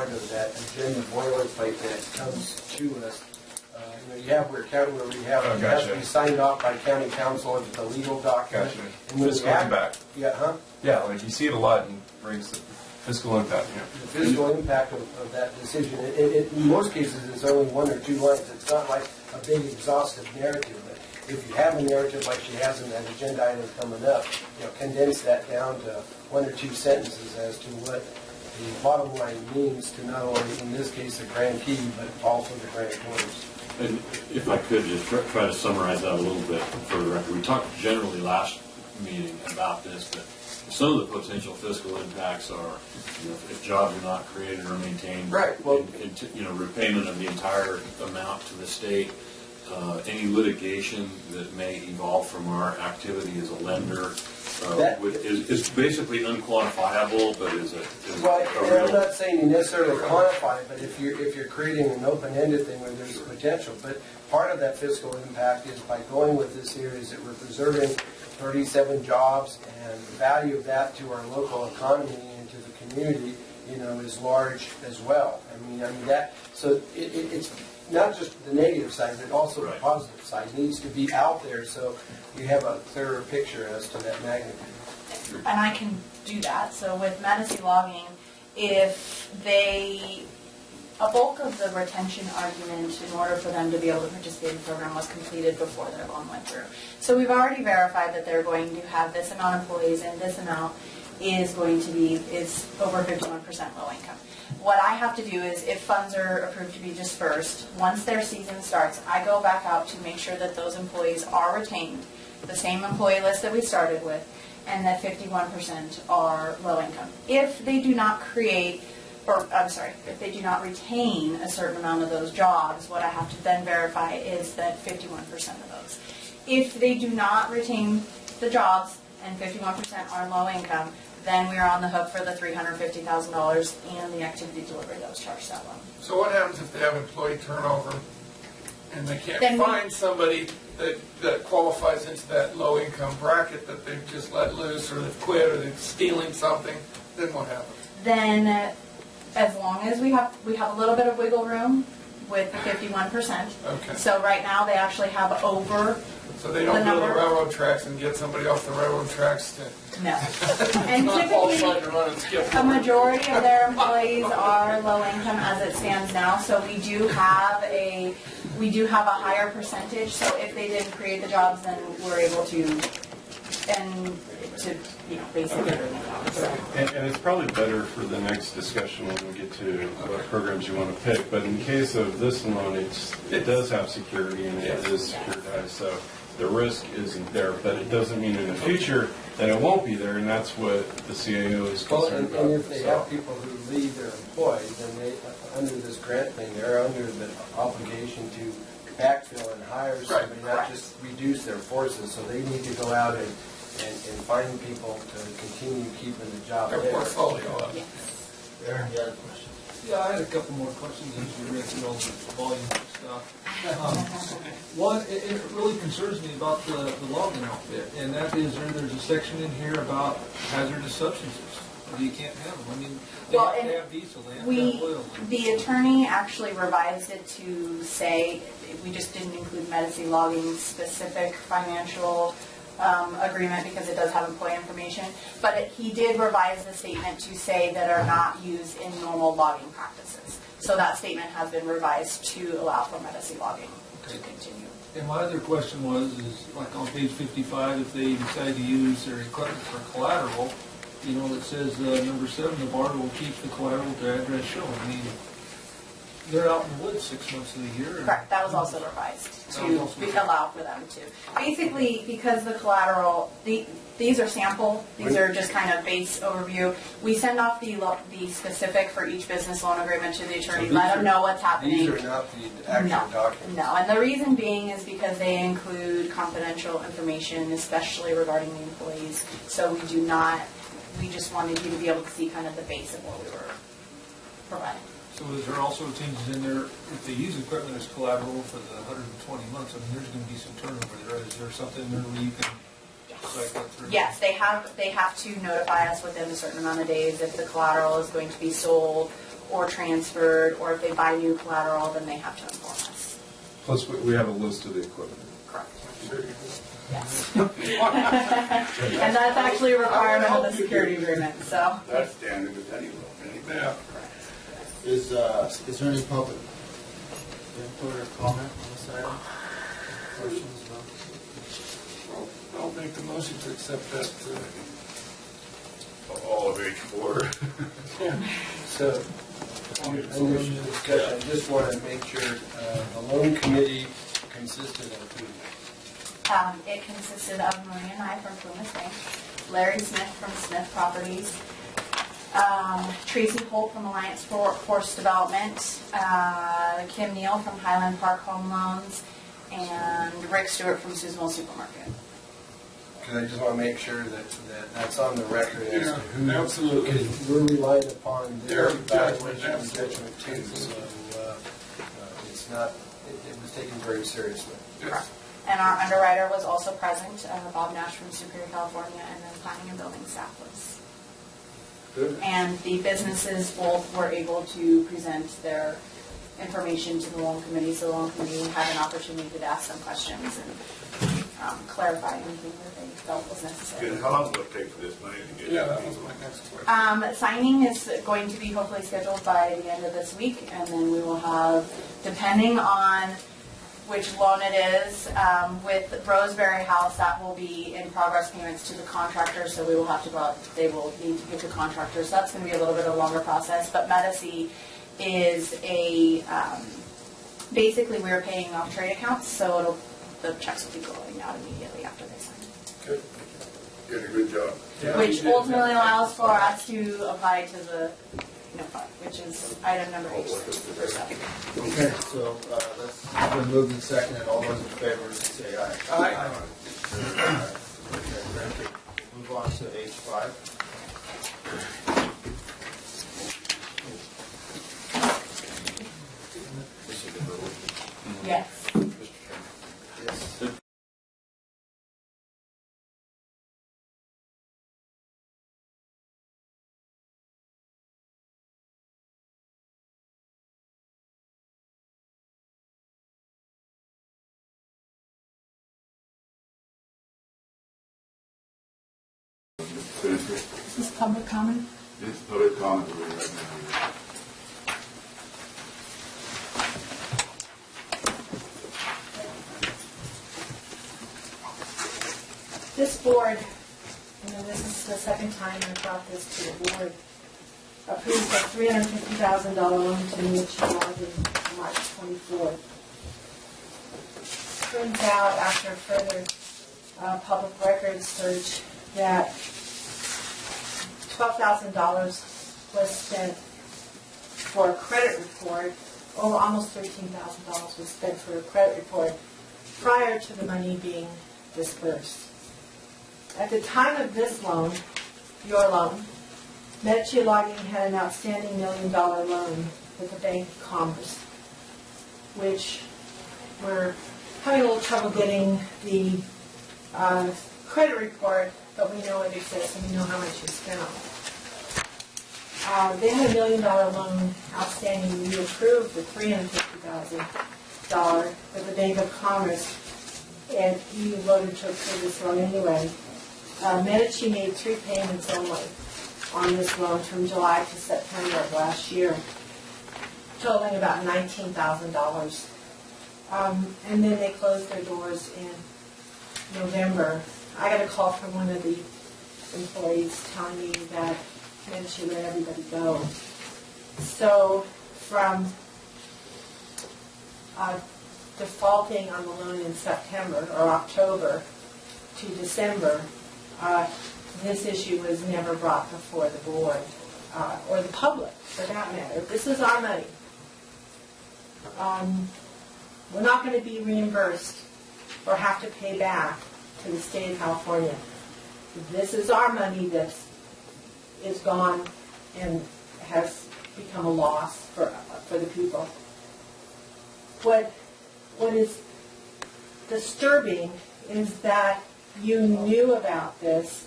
part of that agenda boilerplate that comes to us. You have where we have it has to be signed off by county council as the legal document. Gotcha. And when Fiscal impact. Yeah, like you see it a lot and brings the fiscal impact. Yeah. The fiscal impact of that decision. In most cases, it's only 1 or 2 lines. It's not like a big exhaustive narrative. But if you have a narrative like she has in that agenda item coming up, condense that down to 1 or 2 sentences as to what the bottom line means to not only, in this case, the grantee, but also the grantors. And if I could just try to summarize that a little bit for the record. We talked generally last meeting about this, but some of the potential fiscal impacts are, if jobs are not created or maintained, right? Well, repayment of the entire amount to the state, any litigation that may evolve from our activity as a lender is basically unquantifiable, but is a real. I'm not saying you necessarily quantify it, but if you're creating an open-ended thing where there's potential, but part of that fiscal impact is by going with this here is that we're preserving 37 jobs, and the value of that to our local economy and to the community, is large as well. I mean that. So it's not just the negative side, but also the positive side needs to be out there so we have a clearer picture as to that magnitude. And I can do that. So with Medici logging, if a bulk of the retention argument in order for them to be able to participate in the program was completed before their loan went through. So we've already verified that they're going to have this amount of employees and this amount is over 51% low income. What I have to do is, if funds are approved to be dispersed, once their season starts, I go back out to make sure that those employees are retained, the same employee list that we started with, and that 51% are low income. If they do not if they do not retain a certain amount of those jobs, what I have to then verify is that 51% of those. If they do not retain the jobs and 51% are low income, then we are on the hook for the $350,000 and the activity delivery that was charged that loan. So what happens if they have employee turnover and they can't find somebody that qualifies into that low income bracket that they've just let loose, or they've quit, or they're stealing something? Then what happens? Then, as long as we have a little bit of wiggle room with the 51%. Okay. So right now they actually have over. So they don't build the railroad tracks and get somebody off the railroad tracks to. No. And typically, a majority of their employees are low income as it stands now. So we do have a higher percentage. So if they didn't create the jobs, then we're able to basically bring it down. So. And it's probably better for the next discussion when we get to what programs you want to pick. But in case of this loan, it does have security and it is securitized. So the risk isn't there, but it doesn't mean in the future that it won't be there, and that's what the CAO is concerned about. And if they have people who leave their employees, then they, under this grant thing, they're under the obligation to backfill and hire somebody, not just reduce their forces. So they need to go out and find people to continue keeping the job there. Their portfolio. Aaron, you had a question? Yeah, I had a couple more questions as we read through all the volume stuff. One, it really concerns me about the logging outfit, and that is there's a section in here about hazardous substances. You can't have them. I mean, they have to have diesel, they have to have oil. The attorney actually revised it to say, we just didn't include Medici logging specific financial agreement because it does have employee information, but he did revise the statement to say that are not used in normal logging practices. So that statement has been revised to allow for Medici logging to continue. And my other question is like on page 55, if they decide to use their equipment for collateral, it says number 7, the borrower will keep the collateral to address shown. I mean, they're out in the woods 6 months of the year. Correct. That was also revised to allow for them to. Basically, because the collateral, these are sample, these are just kind of base overview. We send off the specific for each business loan agreement to the attorney, let them know what's happening. These are not the actual documents. No, and the reason being is because they include confidential information, especially regarding the employees. So we just wanted you to be able to see kind of the base of what we were providing. So is there also changes in there, if they use equipment as collateral for the 120 months, I mean, there's going to be some turnover there. Is there something there where you can cycle it through? Yes, they have to notify us within a certain amount of days if the collateral is going to be sold or transferred, or if they buy new collateral, then they have to inform us. Plus, we have a list of the equipment. Correct. Yes. And that's actually a requirement of the security agreement, so. That's standard with any loan, anyway. Yeah. Is there any public input or comment on this item? Questions about? I'll make the motion to accept that. All of H4. So, under discussion, I just want to make sure the loan committee consisted of who? It consisted of Maria and I from Plumas Bank, Larry Smith from Smith Properties, Tracy Holt from Alliance for Workforce Development, Kim Neal from Highland Park Home Loans, and Rick Stewart from Susanville Supermarket. Because I just want to make sure that that's on the record as to who. Absolutely. Because we're relying upon their Their evaluation and judgment, judgment too. So it's not, it was taken very seriously. Yes. And our underwriter was also present, Bob Nash from Superior, California, and the planning and building staff was. Good. And the businesses both were able to present their information to the loan committee, so the loan committee had an opportunity to ask them questions and clarify anything that they felt was necessary. Good. How long will it take for this money to get? Yeah, that was my next question. Signing is going to be hopefully scheduled by the end of this week, and then we will have, depending on which loan it is, with Roseberry House, that will be in progress payments to the contractor, so we will have to go out, they will need to pick a contractor, so that's going to be a little bit of a longer process, but Medici is a, basically we're paying off trade accounts, so the checks will be going out immediately after they sign. Good. Did a good job. Yeah, Which we did. ultimately allows for us to apply to the fund, which is item number 8. Okay, so that's been moved and seconded. All those in favor say aye. Aye. Okay, thank you. Move on to H5. Yes. Yes. Is this public comment? This public comment will be right now. This board, and this is the second time I brought this to the board, approved a $350,000 loan to Mitch Logan on March 24th. Turns out, after further public records search, that $12,000 was spent for a credit report, or almost $13,000 was spent for a credit report prior to the money being dispersed. At the time of this loan, your loan, Medici Logging had an outstanding $1 million loan with the Bank of Commerce, which we're having a little trouble getting the credit report, but we know it exists and we know how much you spent on it. They had a $1 million loan outstanding. We approved the $350,000 with the Bank of Commerce, and you voted to approve this loan anyway. Medici made 3 payments only on this loan from July to September of last year, totaling about $19,000. And then they closed their doors in November. I got a call from one of the employees telling me that Medici let everybody go. So from defaulting on the loan in September or October to December, this issue was never brought before the board, or the public, for that matter. This is our money. We're not going to be reimbursed or have to pay back to the state of California. This is our money that is gone and has become a loss for the people. What is disturbing is that you knew about this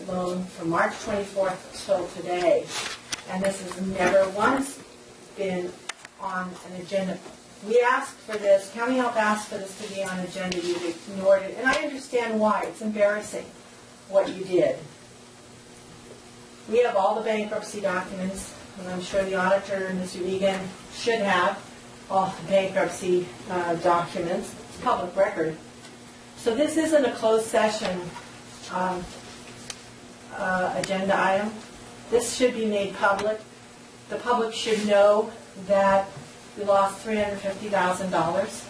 loan from March 24th till today, And this has never once been on an agenda. We asked for this, County Health asked for this to be on agenda, you ignored it, and I understand why. It's embarrassing what you did. We have all the bankruptcy documents, and I'm sure the auditor, Mr. Egan, should have all the bankruptcy documents. It's public record. So this isn't a closed session agenda item. This should be made public. The public should know that we lost $350,000.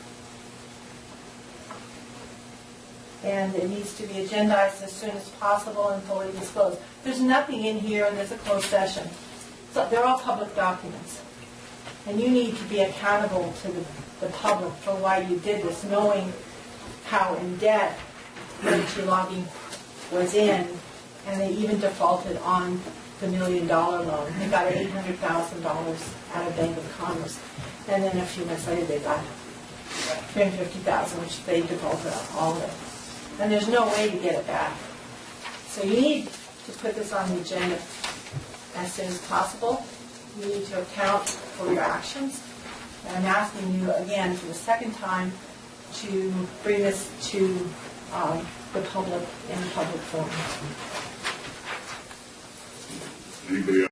And it needs to be agendized as soon as possible and fully disclosed. There's nothing in here, and there's a closed session. So they're all public documents. And you need to be accountable to the public for why you did this, knowing how in debt emergency logging was in, and they even defaulted on the $1 million loan. They got $800,000 out of Bank of Commerce. And then a few months later, they got $350,000, which they defaulted on all of it. And there's no way to get it back. So you need to put this on the agenda as soon as possible. You need to account for your actions. And I'm asking you again for the second time to bring this to the public in a public forum. Anybody else?